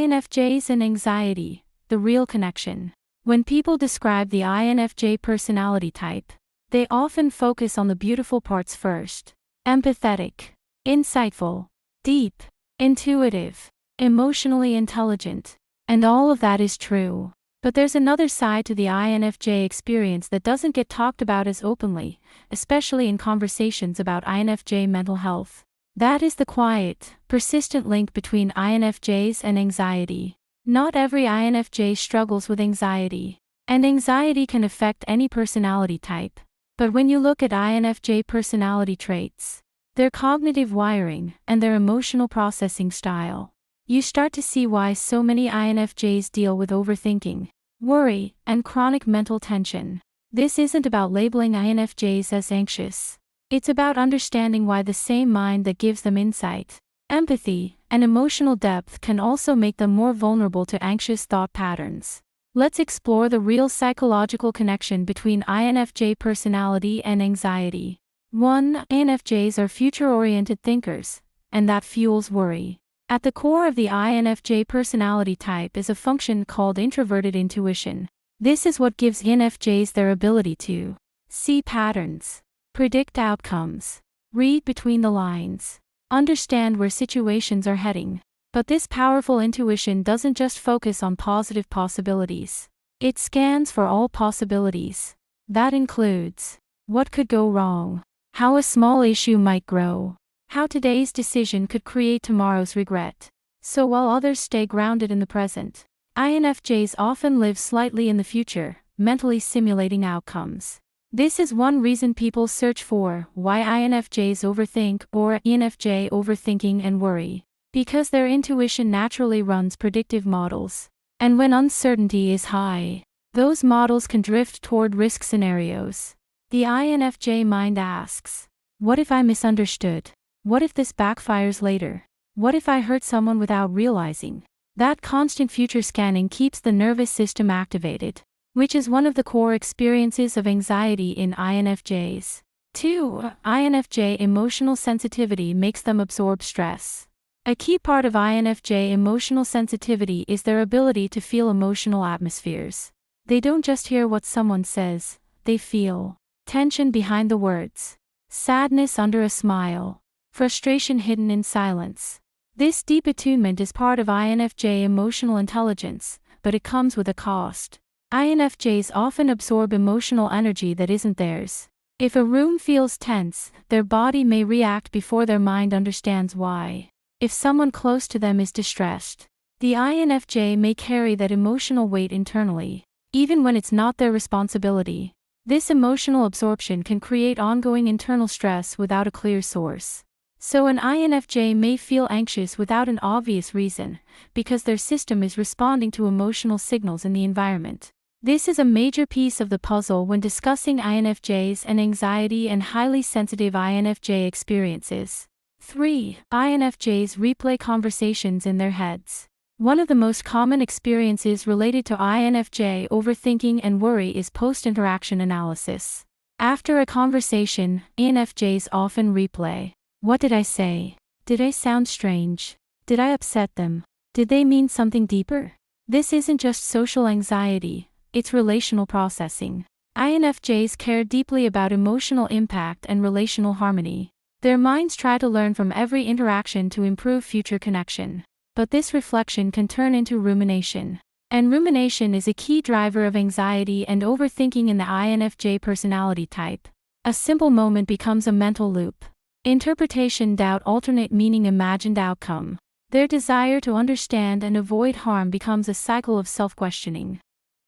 INFJs and anxiety, the real connection. When people describe the INFJ personality type, they often focus on the beautiful parts first. Empathetic, insightful, deep, intuitive, emotionally intelligent. And all of that is true. But there's another side to the INFJ experience that doesn't get talked about as openly, especially in conversations about INFJ mental health. That is the quiet, persistent link between INFJs and anxiety. Not every INFJ struggles with anxiety, and anxiety can affect any personality type. But when you look at INFJ personality traits, their cognitive wiring, and their emotional processing style, you start to see why so many INFJs deal with overthinking, worry, and chronic mental tension. This isn't about labeling INFJs as anxious. It's about understanding why the same mind that gives them insight, empathy, and emotional depth can also make them more vulnerable to anxious thought patterns. Let's explore the real psychological connection between INFJ personality and anxiety. 1. INFJs are future-oriented thinkers, and that fuels worry. At the core of the INFJ personality type is a function called introverted intuition. This is what gives INFJs their ability to see patterns, predict outcomes, read between the lines, understand where situations are heading. But this powerful intuition doesn't just focus on positive possibilities. It scans for all possibilities. That includes what could go wrong, how a small issue might grow, how today's decision could create tomorrow's regret. So while others stay grounded in the present, INFJs often live slightly in the future, mentally simulating outcomes. This is one reason people search for why INFJs overthink or INFJ overthinking and worry. Because their intuition naturally runs predictive models. And when uncertainty is high, those models can drift toward risk scenarios. The INFJ mind asks, what if I misunderstood? What if this backfires later? What if I hurt someone without realizing? That constant future scanning keeps the nervous system activated, which is one of the core experiences of anxiety in INFJs. 2. INFJ emotional sensitivity makes them absorb stress. A key part of INFJ emotional sensitivity is their ability to feel emotional atmospheres. They don't just hear what someone says, they feel tension behind the words, sadness under a smile, frustration hidden in silence. This deep attunement is part of INFJ emotional intelligence, but it comes with a cost. INFJs often absorb emotional energy that isn't theirs. If a room feels tense, their body may react before their mind understands why. If someone close to them is distressed, the INFJ may carry that emotional weight internally, even when it's not their responsibility. This emotional absorption can create ongoing internal stress without a clear source. So an INFJ may feel anxious without an obvious reason, because their system is responding to emotional signals in the environment. This is a major piece of the puzzle when discussing INFJs and anxiety and highly sensitive INFJ experiences. 3. INFJs replay conversations in their heads. One of the most common experiences related to INFJ overthinking and worry is post-interaction analysis. After a conversation, INFJs often replay. What did I say? Did I sound strange? Did I upset them? Did they mean something deeper? This isn't just social anxiety, it's relational processing. INFJs care deeply about emotional impact and relational harmony. Their minds try to learn from every interaction to improve future connection. But this reflection can turn into rumination. And rumination is a key driver of anxiety and overthinking in the INFJ personality type. A simple moment becomes a mental loop. Interpretation, doubt, alternate meaning, imagined outcome. Their desire to understand and avoid harm becomes a cycle of self-questioning.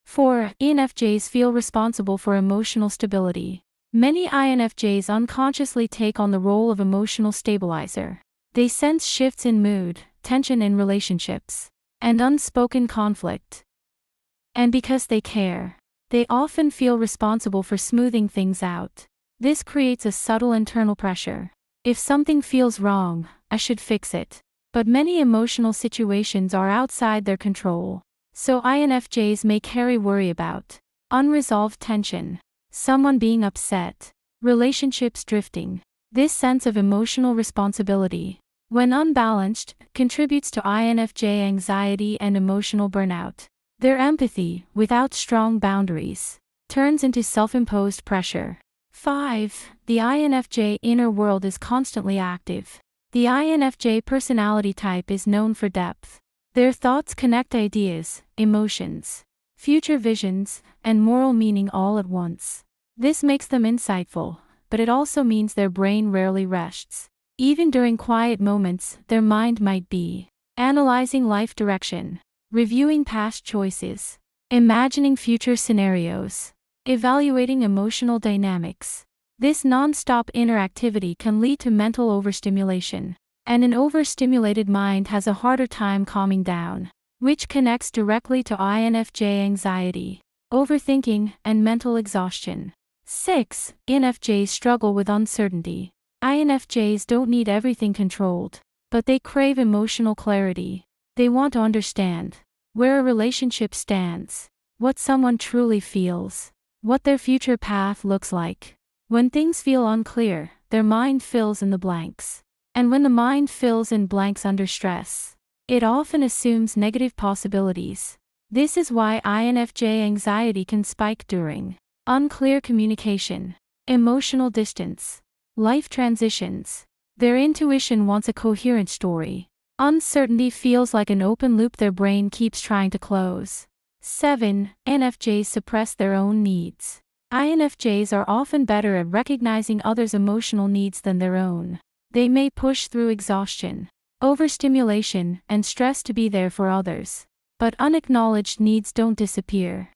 4. INFJs feel responsible for emotional stability. Many INFJs unconsciously take on the role of emotional stabilizer. They sense shifts in mood, tension in relationships, and unspoken conflict. And because they care, they often feel responsible for smoothing things out. This creates a subtle internal pressure. If something feels wrong, I should fix it. But many emotional situations are outside their control. So INFJs may carry worry about unresolved tension, someone being upset, relationships drifting. This sense of emotional responsibility when unbalanced, contributes to INFJ anxiety and emotional burnout. Their empathy, without strong boundaries, turns into self-imposed pressure. 5. The INFJ inner world is constantly active. The INFJ personality type is known for depth. Their thoughts connect ideas, emotions, future visions, and moral meaning all at once. This makes them insightful, but it also means their brain rarely rests. Even during quiet moments, their mind might be analyzing life direction, reviewing past choices, imagining future scenarios, evaluating emotional dynamics. This non-stop inner activity can lead to mental overstimulation, and an overstimulated mind has a harder time calming down, which connects directly to INFJ anxiety, overthinking, and mental exhaustion. 6. INFJs struggle with uncertainty. INFJs don't need everything controlled, but they crave emotional clarity. They want to understand where a relationship stands, what someone truly feels, what their future path looks like. When things feel unclear, their mind fills in the blanks. And when the mind fills in blanks under stress, it often assumes negative possibilities. This is why INFJ anxiety can spike during unclear communication, emotional distance, life transitions. Their intuition wants a coherent story. Uncertainty feels like an open loop their brain keeps trying to close. 7. INFJs suppress their own needs. INFJs are often better at recognizing others' emotional needs than their own. They may push through exhaustion, overstimulation, and stress to be there for others. But unacknowledged needs don't disappear.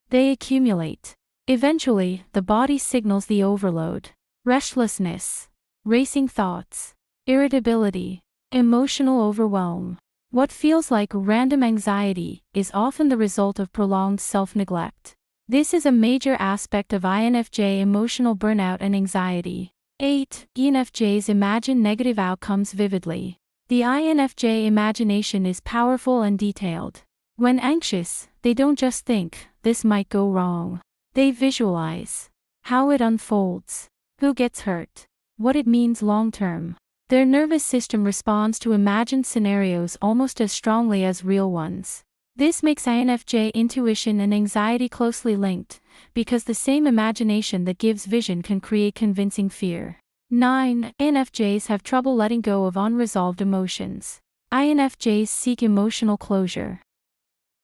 They accumulate. Eventually, the body signals the overload. Restlessness, racing thoughts, irritability, emotional overwhelm. What feels like random anxiety is often the result of prolonged self-neglect. This is a major aspect of INFJ emotional burnout and anxiety. 8. INFJs imagine negative outcomes vividly. The INFJ imagination is powerful and detailed. When anxious, they don't just think, "this might go wrong." They visualize how it unfolds, who gets hurt, what it means long-term. Their nervous system responds to imagined scenarios almost as strongly as real ones. This makes INFJ intuition and anxiety closely linked, because the same imagination that gives vision can create convincing fear. 9. INFJs have trouble letting go of unresolved emotions. INFJs seek emotional closure.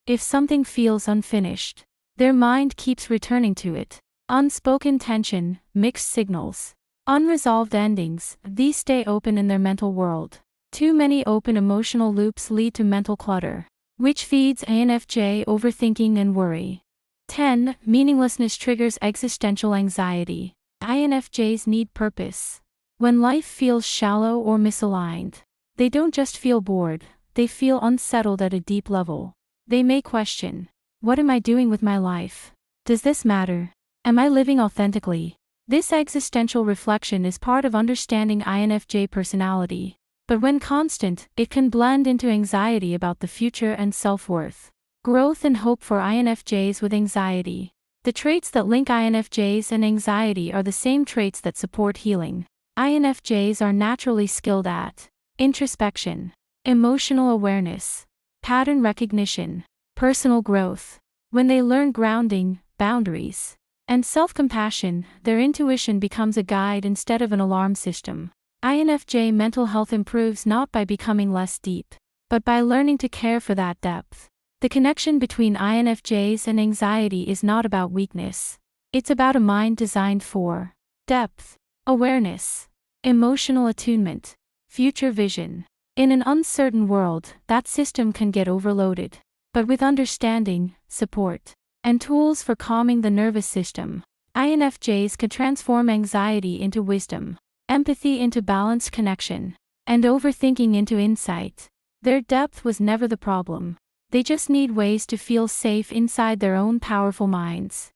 If something feels unfinished, their mind keeps returning to it. Unspoken tension, mixed signals, unresolved endings, these stay open in their mental world. Too many open emotional loops lead to mental clutter, which feeds INFJ overthinking and worry. 10. Meaninglessness triggers existential anxiety. INFJs need purpose. When life feels shallow or misaligned, they don't just feel bored, they feel unsettled at a deep level. They may question, "What am I doing with my life? Does this matter? Am I living authentically?" This existential reflection is part of understanding INFJ personality. But when constant, it can blend into anxiety about the future and self-worth. Growth and hope for INFJs with anxiety. The traits that link INFJs and anxiety are the same traits that support healing. INFJs are naturally skilled at introspection, emotional awareness, pattern recognition, personal growth. When they learn grounding, boundaries, and self-compassion, their intuition becomes a guide instead of an alarm system. INFJ mental health improves not by becoming less deep, but by learning to care for that depth. The connection between INFJs and anxiety is not about weakness. It's about a mind designed for depth, awareness, emotional attunement, future vision. In an uncertain world, that system can get overloaded. But with understanding, support, and tools for calming the nervous system, INFJs can transform anxiety into wisdom, empathy into balanced connection, and overthinking into insight. Their depth was never the problem. They just need ways to feel safe inside their own powerful minds.